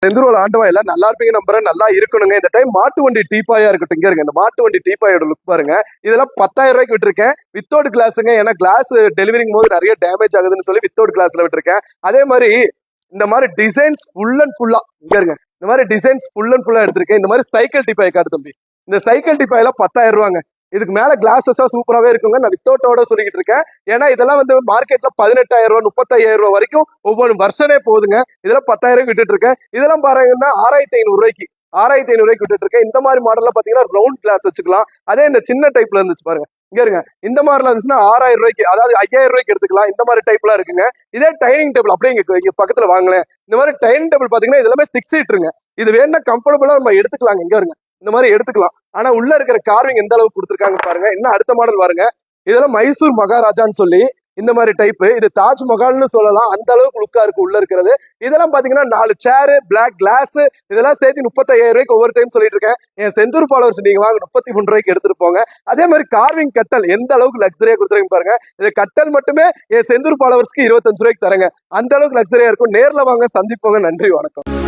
செந்தூர் ஆண்டவா எல்லாம் நல்லா இருப்பீங்க நம்புறேன், நல்லா இருக்கணுங்க. இந்த டைம் மாட்டு வண்டி டீப்பாயா இருக்கட்டும். இங்க இருங்க, இந்த மாட்டு வண்டி டீப்பாயோட லுக் பாருங்க. இதெல்லாம் 10,000 ரூபாய்க்கு விட்டுருக்கேன். வித்தவுட் கிளாஸுங்க. ஏன்னா கிளாஸ் டெலிவரிங் போது நிறைய டேமேஜ் ஆகுதுன்னு சொல்லி வித்தவுட் கிளாஸ்ல விட்டுருக்கேன். அதே மாதிரி இந்த மாதிரி டிசைன்ஸ் ஃபுல் அண்ட் ஃபுல்லா இங்க இருங்க, இந்த மாதிரி டிசைன்ஸ் ஃபுல் அண்ட் ஃபுல்லா எடுத்திருக்கேன். இந்த மாதிரி சைக்கிள் டிப்பாய் காட்டு தம்பி. இந்த சைக்கிள் டிப்பாயில 10,000 ரூபாங்க. இதுக்கு மேல கிளாஸஸா சூப்பராகவே இருக்குங்க. நான் வித்தவுட்டோட சொல்லிக்கிட்டு இருக்கேன். ஏன்னா இதெல்லாம் வந்து மார்க்கெட்ல 18,000 ரூபாய் 35,000 ரூபாய் வரைக்கும் ஒவ்வொரு வருஷனே போகுதுங்க. இதெல்லாம் 10,000 விட்டுட்டு இருக்கேன். இதெல்லாம் பாருங்கன்னா 6,500 ரூபாய்க்கு 6,500 ரூபாய்க்கு விட்டுட்டு இருக்கேன். இந்த மாதிரி மாடல்ல பாத்தீங்கன்னா ரவுண்ட் கிளாஸ் வச்சுக்கலாம். அதே இந்த சின்ன டைப்ல இருந்துச்சு பாருங்க. இங்க இருங்க, இந்த மாதிரிலாம் இருந்துச்சுன்னா 6,000 ரூபாய்க்கு, அதாவது 5,000 ரூபாய்க்கு எடுத்துக்கலாம். இந்த மாதிரி டைப்லாம் இருக்குங்க. இதே டைனிங் டேபிள் அப்படியே இங்க பக்கத்துல வாங்கலேன். இந்த மாதிரி டைனிங் டேபிள் பாத்தீங்கன்னா இது எல்லாமே 6 சீட்டுங்க. இது வேணா கம்ஃபர்டபுளா நம்ம எடுத்துக்கலாங்க. இங்க இருங்க, இந்த மாதிரி எடுத்துக்கலாம். ஆனா உள்ள இருக்கிற கார்விங் எந்த அளவுக்கு கொடுத்துருக்காங்க பாருங்க. இன்னும் அடுத்த மாடல் பாருங்க. இதெல்லாம் மைசூர் மகாராஜான்னு சொல்லி இந்த மாதிரி டைப். இது தாஜ்மஹால்னு சொல்லலாம், அந்த அளவுக்கு லுக்கா இருக்கு உள்ள இருக்கிறது. இதெல்லாம் பாத்தீங்கன்னா 4 சேரு, பிளாக் கிளாஸ், இதெல்லாம் சேர்த்து 35,000 ரூபாய்க்கு ஒவ்வொரு டைம் சொல்லிட்டு இருக்கேன். என் செந்தூர் ஃபாலோவர்ஸ் நீங்க வாங்க 33 ரூபாய்க்கு எடுத்துட்டு போங்க. அதே மாதிரி கார்விங் கட்டல் எந்த அளவுக்கு லக்ஸரியா கொடுத்துருங்க பாருங்க. இது கட்டல் மட்டுமே என் செந்தூர் ஃபாலோவர்ஸ்க்கு 25 ரூபாய்க்கு தரங்க. அந்த அளவுக்கு லக்ஸரியா இருக்கும். நேர்ல வாங்க, சந்திப்போங்க. நன்றி, வணக்கம்.